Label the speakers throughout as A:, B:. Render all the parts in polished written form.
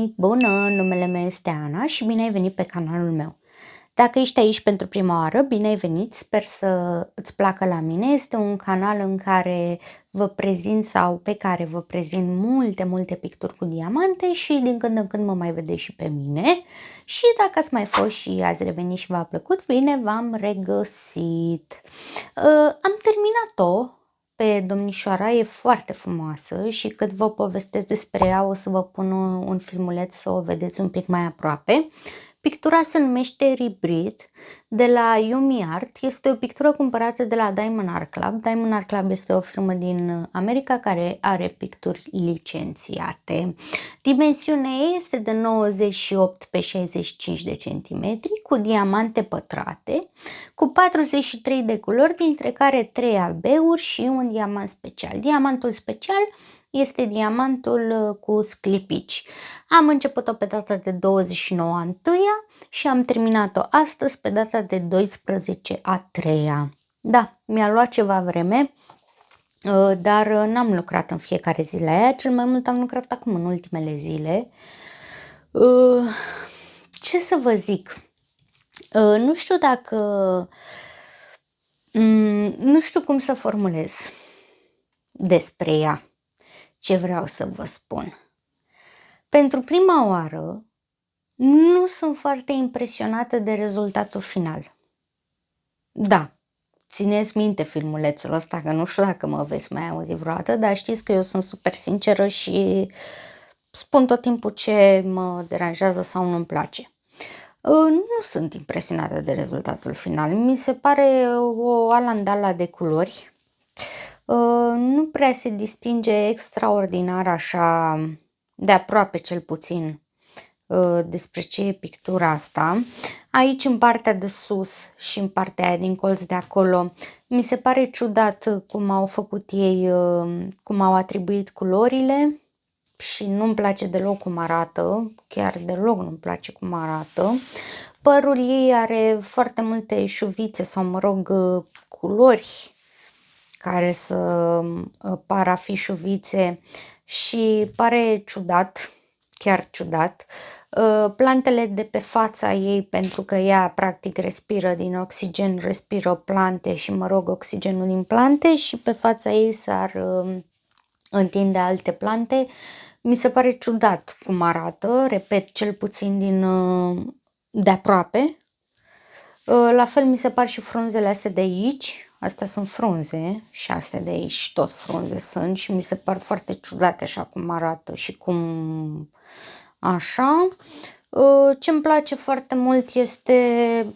A: Bună, numele meu este Ana și bine ai venit pe canalul meu. Dacă ești aici pentru prima oară, bine ai venit, sper să îți placă la mine. Este un canal în care vă prezint sau pe care vă prezint multe picturi cu diamante și din când în când mă mai vedeți și pe mine. Și dacă ați mai fost și ați revenit și v-a plăcut, bine v-am regăsit. Am terminat-o pe domnișoara, e foarte frumoasă și cât vă povestesc despre ea o să vă pun un filmuleț să o vedeți un pic mai aproape. Pictura se numește Rebreathe de la Yumi Art. Este o pictură cumpărată de la Diamond Art Club. Diamond Art Club este o firmă din America care are picturi licențiate. Dimensiunea ei este de 98 pe 65 de centimetri cu diamante pătrate, cu 43 de culori, dintre care 3 albeuri și un diamant special. Diamantul special este diamantul cu sclipici. Am început-o pe data de 29 a 1-a și am terminat-o astăzi pe data de 12 a 3-a. Da, mi-a luat ceva vreme, dar n-am lucrat în fiecare zi la ea, cel mai mult am lucrat acum în ultimele zile. Ce să vă zic? Nu știu dacă... nu știu cum să formulez despre ea ce vreau să vă spun. Pentru prima oară nu sunt foarte impresionată de rezultatul final. Da, țineți minte filmulețul ăsta, că nu știu dacă mă veți mai auzi vreodată, dar știți că eu sunt super sinceră și spun tot timpul ce mă deranjează sau nu-mi place. Nu sunt impresionată de rezultatul final. Mi se pare o alandala de culori. Nu prea se distinge extraordinar așa, de aproape cel puțin, despre ce e pictura asta. Aici în partea de sus și în partea aia din colț de acolo mi se pare ciudat cum au făcut ei, cum au atribuit culorile și nu-mi place deloc cum arată, chiar deloc nu-mi place cum arată. Părul ei are foarte multe șuvițe sau mă rog culori care să pară a fi șuvițe și pare ciudat, chiar ciudat. Plantele de pe fața ei, pentru că ea practic respiră din oxigen, respiră plante și mă rog oxigenul din plante și pe fața ei s-ar întinde alte plante. Mi se pare ciudat cum arată, repet, cel puțin de aproape. La fel mi se par și frunzele astea de aici. Astea sunt frunze și astea de aici tot frunze sunt și mi se par foarte ciudate așa cum arată și cum așa. Ce îmi place foarte mult este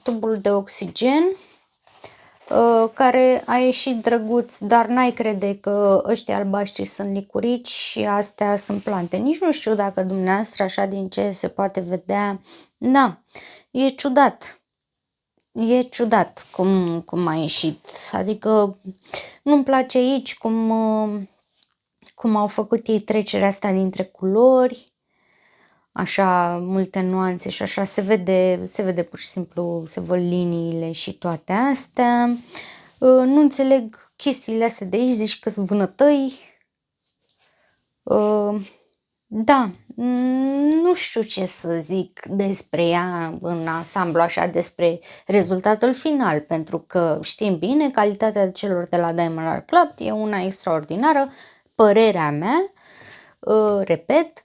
A: tubul de oxigen care a ieșit drăguț, dar n-ai crede că ăștia albaștri sunt licurici și astea sunt plante. Nici nu știu dacă dumneavoastră așa din ce se poate vedea. Da, e ciudat. E ciudat cum a ieșit, adică nu-mi place aici cum au făcut ei trecerea asta dintre culori, așa multe nuanțe și așa se vede pur și simplu, se văd liniile și toate astea. Nu înțeleg chestiile astea de aici, zici că sunt vânătăi. Da, nu știu ce să zic despre ea în ansamblu, așa, despre rezultatul final, pentru că știm bine, calitatea celor de la Diamond Art Club e una extraordinară, părerea mea, repet,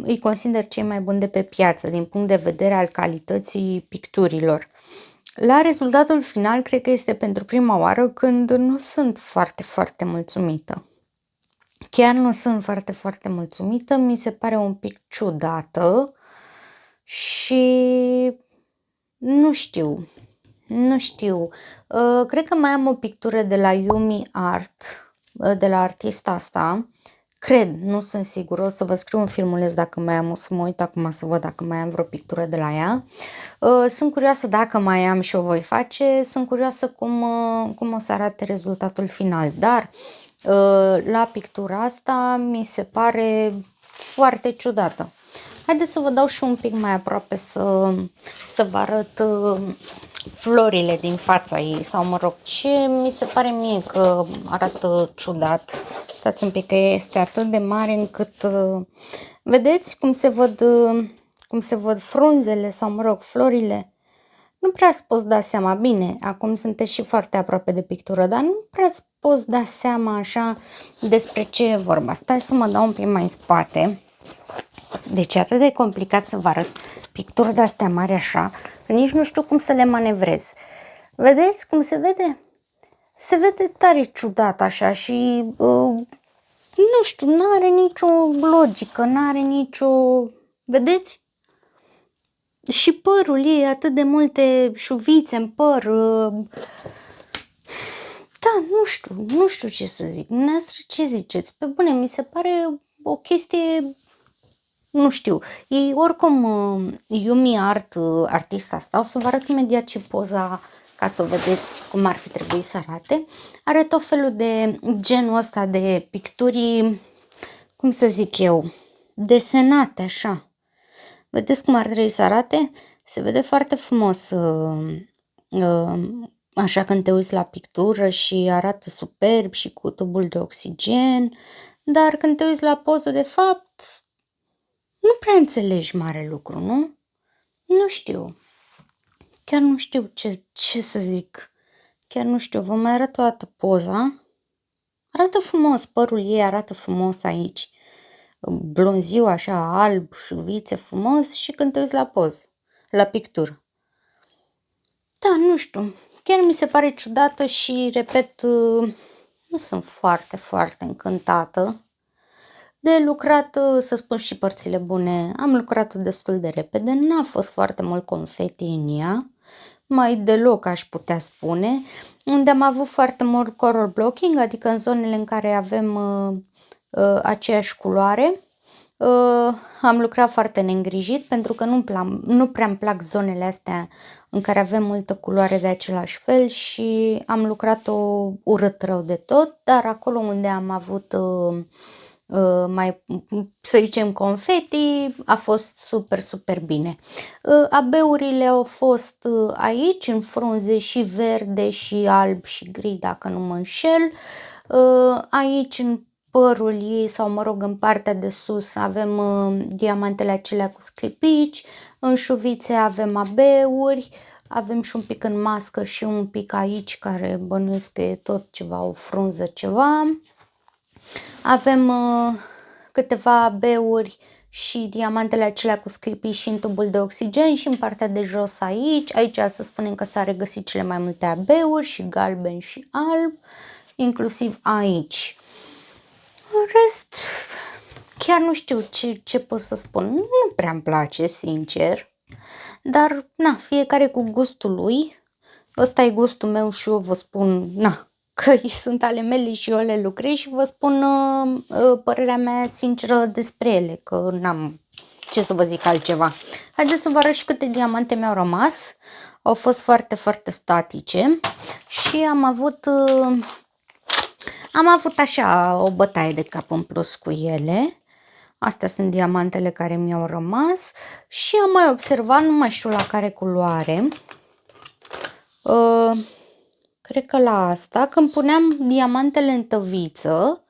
A: îi consider cei mai buni de pe piață din punct de vedere al calității picturilor. La rezultatul final, cred că este pentru prima oară când nu sunt foarte mulțumită. Chiar nu sunt foarte mulțumită, mi se pare un pic ciudată și nu știu. Cred că mai am o pictură de la Yumi Art, de la artista asta, cred, nu sunt sigură, o să vă scriu un filmuleț dacă mai am, o să mă uit acum să văd dacă mai am vreo pictură de la ea. Sunt curioasă dacă mai am și o voi face, sunt curioasă cum o să arate rezultatul final, dar la pictura asta mi se pare foarte ciudată. Haideți să vă dau și un pic mai aproape să vă arăt florile din fața ei, sau mă rog, ce mi se pare mie că arată ciudat. Stați un pic, că este atât de mare încât, vedeți cum se văd frunzele sau mă rog, florile? Nu prea îți poți da seama, bine, acum sunteți și foarte aproape de pictură, dar nu prea îți poți da seama așa despre ce e vorba. Stai să mă dau un pic mai în spate. Deci e atât de complicat să vă arăt picturi de-astea mari așa, că nici nu știu cum să le manevrez. Vedeți cum se vede? Se vede tare ciudat așa și nu știu, nu are nicio logică, nu are nicio... Vedeți? Și părul ei, atât de multe șuvițe în păr. Da, nu știu ce să zic. Dumneavoastră ce ziceți? Pe bune, mi se pare o chestie, nu știu. Ei, oricum, Yumi Art, artista asta, o să vă arăt imediat și poza ca să o vedeți cum ar fi trebuit să arate. Are tot felul de genul ăsta de picturi, cum să zic eu, desenate așa. Vedeți cum ar trebui să arate? Se vede foarte frumos așa când te uiți la pictură și arată superb și cu tubul de oxigen, dar când te uiți la poză, de fapt, nu prea înțelegi mare lucru, nu? Nu știu. Chiar nu știu ce să zic. Chiar nu știu. Vă mai arăt o dată poza. Arată frumos, părul ei arată frumos aici. Blonziu, așa, alb, șuvițe, frumos, și când te uiți la poză, la pictură. Da, nu știu, chiar mi se pare ciudată și, repet, nu sunt foarte, foarte încântată. De lucrat, să spun și părțile bune, am lucrat-o destul de repede, n-a fost foarte mult confeti în ea, mai deloc aș putea spune, unde am avut foarte mult color blocking, adică în zonele în care avem aceeași culoare. Am lucrat foarte neîngrijit pentru că nu prea îmi plac zonele astea în care avem multă culoare de același fel și am lucrat-o urât rău de tot, dar acolo unde am avut mai, să zicem, confeti, a fost super, super bine. AB-urile au fost aici, în frunze, și verde, și alb, și gri, dacă nu mă înșel. Aici, în părul ei, sau mă rog, în partea de sus, avem diamantele acelea cu sclipici, în șuvițe avem AB-uri, avem și un pic în mască și un pic aici, care bănuiesc că e tot ceva, o frunză ceva. Avem câteva AB-uri și diamantele acelea cu sclipici și în tubul de oxigen și în partea de jos aici. Aici să spunem că s-a regăsit cele mai multe AB-uri, și galben și alb, inclusiv aici. În rest, chiar nu știu ce pot să spun. Nu prea îmi place, sincer. Dar, na, fiecare cu gustul lui. Ăsta e gustul meu și eu vă spun, na, că sunt ale mele și eu le lucrez și vă spun părerea mea sinceră despre ele, că n-am ce să vă zic altceva. Haideți să vă arăt și câte diamante mi-au rămas. Au fost foarte, foarte statice și am avut așa o bătaie de cap în plus cu ele. Astea sunt diamantele care mi-au rămas și am mai observat, nu mai știu la care culoare, cred că la asta, când puneam diamantele în tăviță,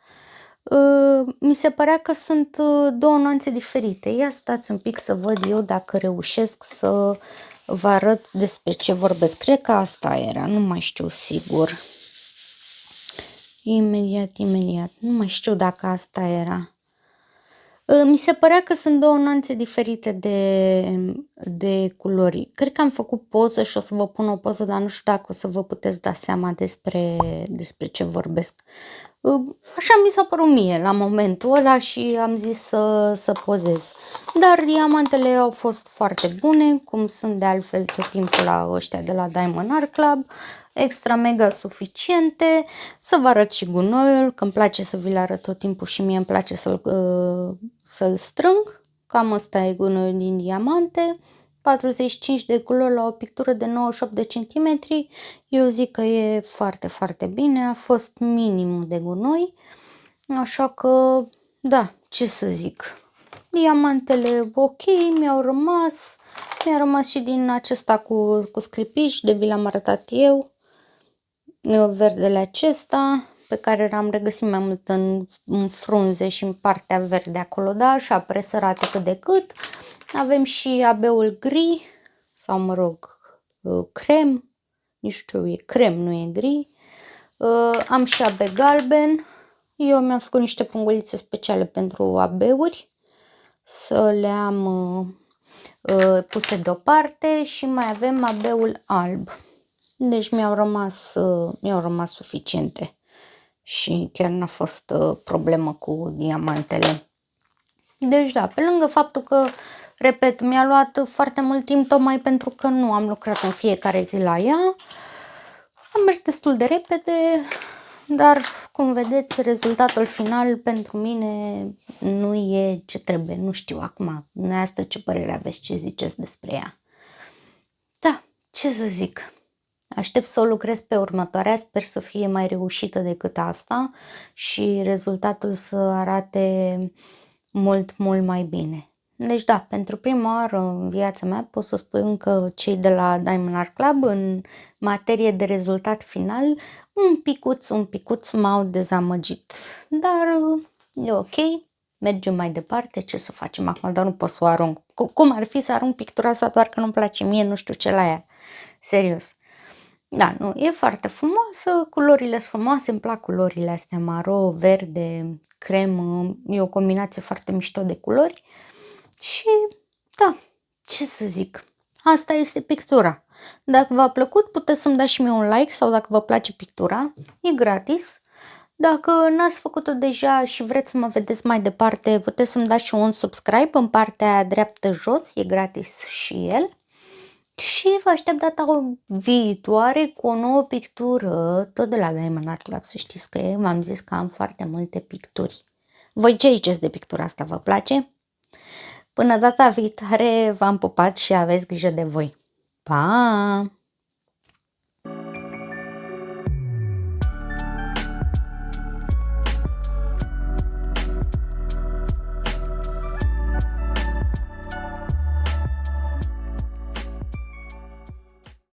A: mi se părea că sunt două nuanțe diferite. Ia stați un pic să văd eu dacă reușesc să vă arăt despre ce vorbesc. Cred că asta era, nu mai știu sigur. Imediat, nu mai știu dacă asta era. Mi se părea că sunt două nuanțe diferite de culori. Cred că am făcut poză și o să vă pun o poză, dar nu știu dacă o să vă puteți da seama despre ce vorbesc. Așa mi s-a părut mie la momentul ăla și am zis să pozez. Dar diamantele au fost foarte bune, cum sunt de altfel tot timpul la ăștia de la Diamond Art Club. Extra mega suficiente. Să vă arăt și gunoiul, că îmi place să vi-l arăt tot timpul și mie îmi place să-l strâng. Cam ăsta e gunoiul din diamante. 45 de culori la o pictură de 98 de centimetri. Eu zic că e foarte, foarte bine. A fost minimul de gunoi. Așa că, da, ce să zic. Diamantele ok, mi-a rămas și din acesta cu sclipiș, de vi l-am arătat eu, verdele acesta, pe care l-am regăsit mai mult în frunze și în partea verde acolo, da, așa presărate cât de cât. Avem și abeul gri, sau mă rog, crem, nu știu, e crem, nu e gri. Am și abe galben. Eu mi-am făcut niște pungulițe speciale pentru abeuri, să le am puse deoparte, și mai avem abeul alb. Deci mi-au rămas suficiente și chiar n-a fost problemă cu diamantele. Deci da, pe lângă faptul că, repet, mi-a luat foarte mult timp tocmai pentru că nu am lucrat în fiecare zi la ea, am mers destul de repede, dar cum vedeți, rezultatul final pentru mine nu e ce trebuie. Nu știu acum, dumneavoastră ce părere aveți, ce ziceți despre ea. Da, ce să zic. Aștept să o lucrez pe următoarea, sper să fie mai reușită decât asta și rezultatul să arate mult, mult mai bine. Deci da, pentru prima oară în viața mea pot să spun că cei de la Diamond Art Club, în materie de rezultat final, un picuț m-au dezamăgit. Dar e ok, mergem mai departe, ce să facem acum, dar nu pot să o arunc. Cum ar fi să arunc pictura asta doar că nu-mi place mie, nu știu ce la ea. Serios. Da, nu, e foarte frumoasă, culorile sunt frumoase, îmi plac culorile astea maro, verde, cremă, e o combinație foarte mișto de culori și da, ce să zic, asta este pictura. Dacă v-a plăcut, puteți să-mi dați și mie un like sau dacă vă place pictura, e gratis. Dacă n-ați făcut-o deja și vreți să mă vedeți mai departe, puteți să-mi dați și un subscribe în partea dreaptă jos, e gratis și el. Și vă aștept data viitoare cu o nouă pictură, tot de la Diamond Art Club, să știți că v-am zis că am foarte multe picturi. Voi ce ziceți de pictura asta, vă place? Până data viitoare v-am pupat și aveți grijă de voi. Pa!